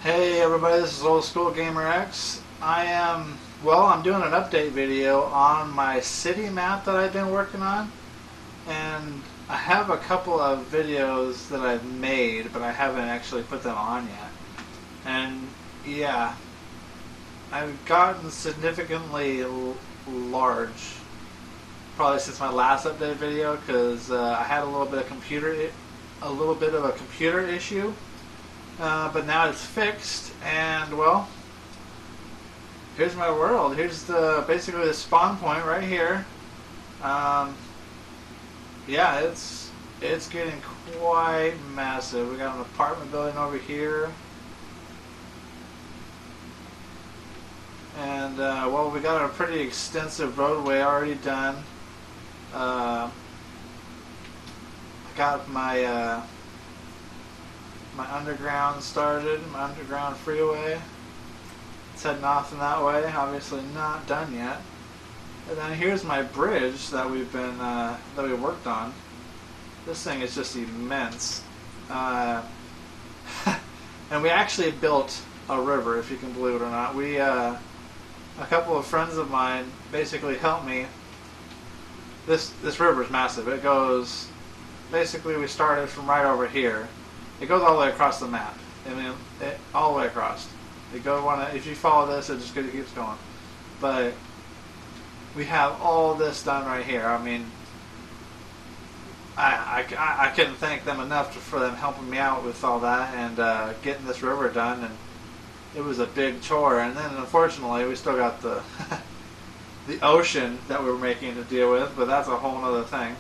Hey everybody, this is Old School Gamer X. I'm doing an update video on my city map that I've been working on, and I have a couple of videos that I've made, but I haven't actually put them on yet. And yeah, I've gotten significantly large, probably since my last update video, because I had a little bit of a computer issue. But now it's fixed, and well, here's my world. Here's basically the spawn point right here. Yeah, it's getting quite massive. We got an apartment building over here, and well, we got a pretty extensive roadway already done. I got my underground started, my underground freeway. It's heading off in that way. Obviously not done yet. And then here's my bridge that we worked on. This thing is just immense. And we actually built a river, if you can believe it or not. A couple of friends of mine basically helped me. This river is massive. It goes, basically we started from right over here. It goes all the way across the map. I mean, all the way across. If you follow this, it just keeps going. But we have all this done right here. I mean, I couldn't thank them enough for them helping me out with all that and getting this river done. And it was a big chore. And then unfortunately, we still got the the ocean that we were making to deal with. But that's a whole other thing.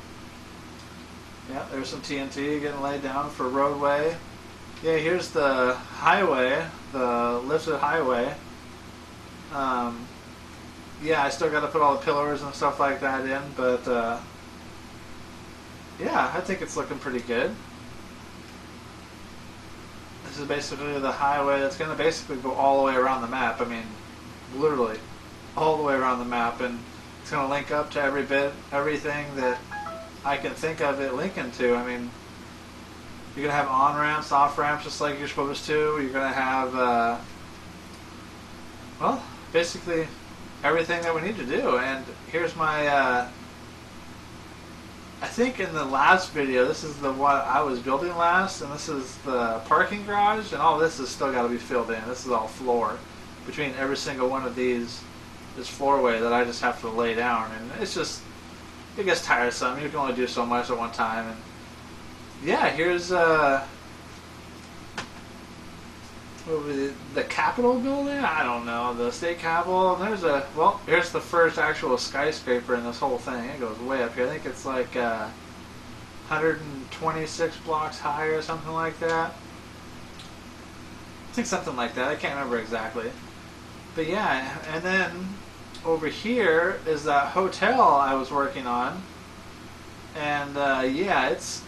Yeah, there's some TNT getting laid down for roadway. Yeah, here's the highway, the lifted highway. Yeah, I still got to put all the pillars and stuff like that in, but yeah, I think it's looking pretty good. This is basically the highway. It's going to basically go all the way around the map. I mean, literally all the way around the map, and it's going to link up to everything that I can think of it linking to. I mean, you're going to have on-ramps, off-ramps, just like you're supposed to. You're going to have, well, basically everything that we need to do. And here's my, I think in the last video, this is the one I was building last, and this is the parking garage, and all this has still got to be filled in. This is all floor. Between every single one of these, this floorway that I just have to lay down, and it's just, it gets tiresome. You can only do so much at one time. And yeah, here's the Capitol building. I don't know, the state capitol. Here's the first actual skyscraper in this whole thing. It goes way up here. I think it's like 126 blocks high or something like that. I think something like that. I can't remember exactly. But yeah, and then over here is that hotel I was working on, and yeah, it's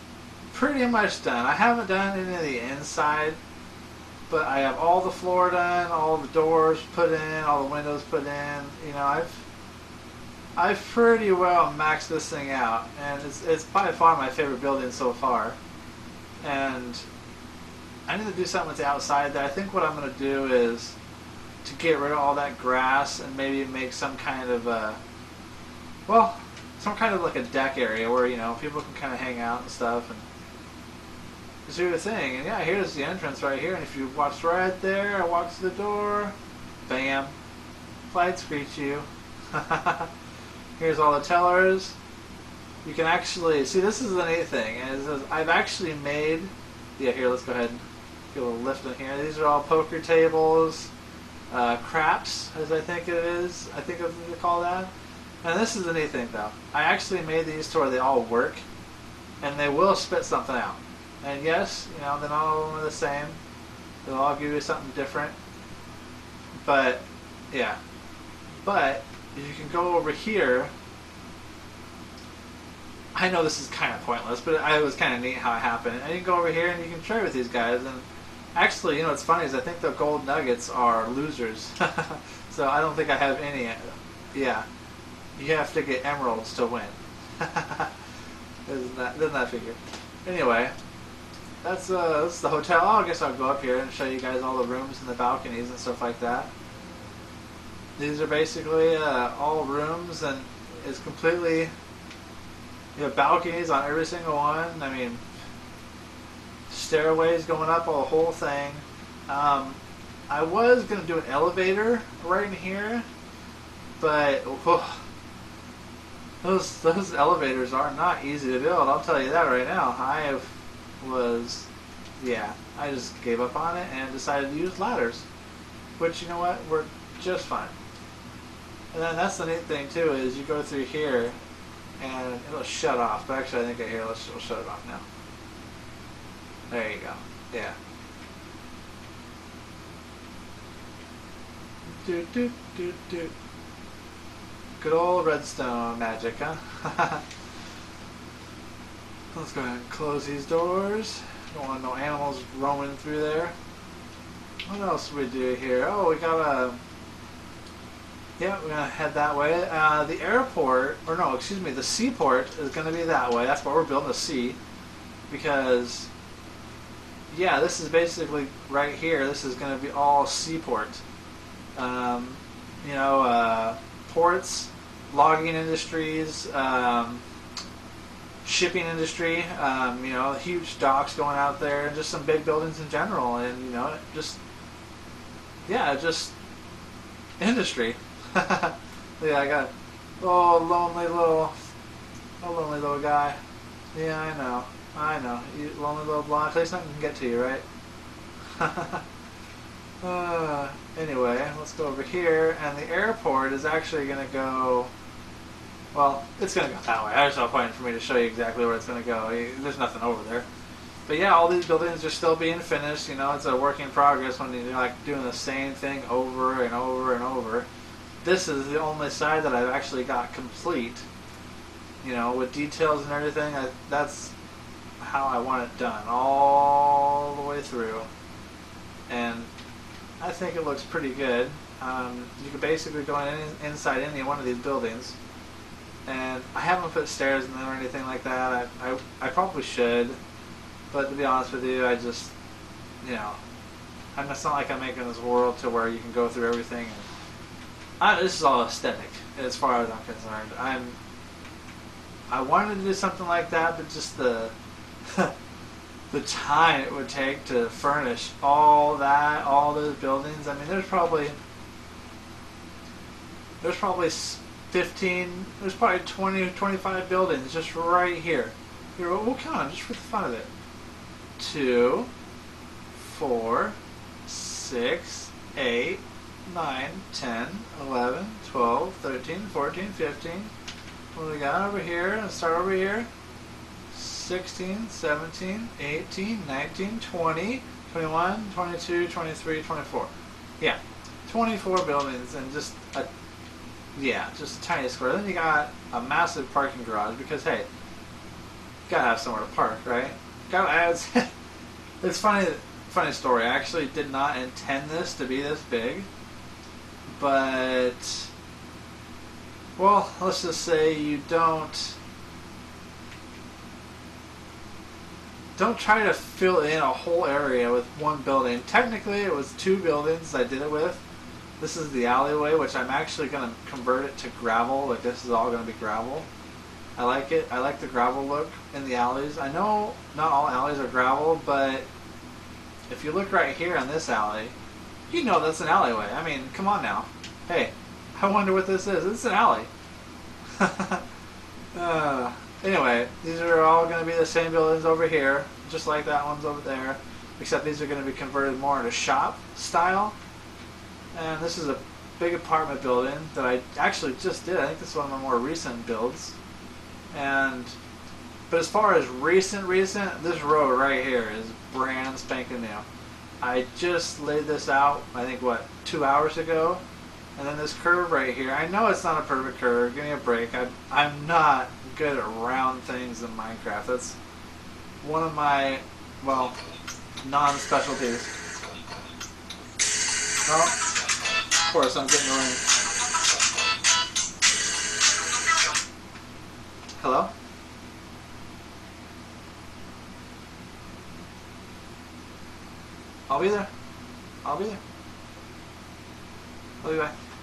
pretty much done. I haven't done any of the inside, but I have all the floor done, all the doors put in, all the windows put in. You know, I've pretty well maxed this thing out, and it's by far my favorite building so far. And I need to do something with the outside there. I think what I'm going to do is to get rid of all that grass and maybe make some kind of like a deck area where, you know, people can kind of hang out and stuff and just do the thing. And yeah, here's the entrance right here, and if you watch right there, I walk to the door, bam, lights greet you. Here's all the tellers. You can actually see, this is the neat thing, is I've actually made, yeah, here, let's go ahead and get a little lift in here. These are all poker tables, craps, as I think it is. I think that's what they call that. And this is the neat thing, though. I actually made these to where they all work, and they will spit something out. And yes, you know, they're not all of them are the same. They'll all give you something different. But yeah. But if you can go over here, I know this is kind of pointless, but it was kind of neat how it happened. And you can go over here and you can trade with these guys. And actually, you know what's funny is I think the gold nuggets are losers. So I don't think I have any. Yeah. You have to get emeralds to win. Doesn't that figure? Anyway, That's this is the hotel. Oh, I guess I'll go up here and show you guys all the rooms and the balconies and stuff like that. These are basically all rooms, and it's completely, you have balconies on every single one. I mean, stairways going up, the whole thing. I was going to do an elevator right in here, but those elevators are not easy to build. I'll tell you that right now. I just gave up on it and decided to use ladders, which, you know what, worked just fine. And then that's the neat thing too, is you go through here and it'll shut off. But actually, I think it'll shut it off now. There you go. Yeah. Doot doot doot doot. Good old redstone magic, huh? Let's go ahead and close these doors. Don't want no animals roaming through there. What else do we do here? Oh, we got a... Yeah, we're going to head that way. The airport, or no, excuse me, the seaport is going to be that way. That's why we're building a sea. Because, yeah, this is basically right here. This is going to be all seaport. Ports, logging industries, shipping industry, huge docks going out there, and just some big buildings in general, and, just industry. Yeah, I got a lonely little guy. Yeah, I know. You lonely little blonde. At least nothing can get to you, right? Anyway, let's go over here, and the airport is actually going to go, well, it's going to go that way. There's no point for me to show you exactly where it's going to go. There's nothing over there. But yeah, all these buildings are still being finished. It's a work in progress when you're like doing the same thing over and over and over. This is the only side that I've actually got complete, with details and everything. That's how I want it done, all the way through. And I think it looks pretty good. You could basically go inside any one of these buildings. And I haven't put stairs in them or anything like that. I probably should. But to be honest with you, I just, it's not like I'm making this world to where you can go through everything. And this is all aesthetic, as far as I'm concerned. I wanted to do something like that, but just the the time it would take to furnish all those buildings. I mean, there's probably 15, there's probably 20 or 25 buildings just right here. Here, we'll count them just for the fun of it. 2, 4, 6, 8, 9, 10, 11, 12, 13, 14, 15. What do we got over here? Let's start over here. 16, 17, 18, 19, 20, 21, 22, 23, 24. Yeah, 24 buildings and just a tiny square. Then you got a massive parking garage because, hey, you gotta have somewhere to park, right? Gotta add. It's funny story. I actually did not intend this to be this big, but, well, let's just say you don't try to fill in a whole area with one building. Technically, it was 2 buildings I did it with. This is the alleyway, which I'm actually going to convert it to gravel. Like, this is all going to be gravel. I like it. I like the gravel look in the alleys. I know not all alleys are gravel, but if you look right here on this alley, you know that's an alleyway. I mean, come on now. Hey, I wonder what this is. It's an alley. Anyway, these are all going to be the same buildings over here, just like that one's over there, except these are going to be converted more into shop style. And this is a big apartment building that I actually just did. I think this is one of my more recent builds. But as far as recent, this road right here is brand spanking new. I just laid this out, I think, 2 hours ago. And then this curve right here, I know it's not a perfect curve, give me a break. I'm not good at round things in Minecraft. That's one of my, non-specialties. Well, of course, I'm getting the ring. Hello? I'll be there. I'll be there. I'll be back.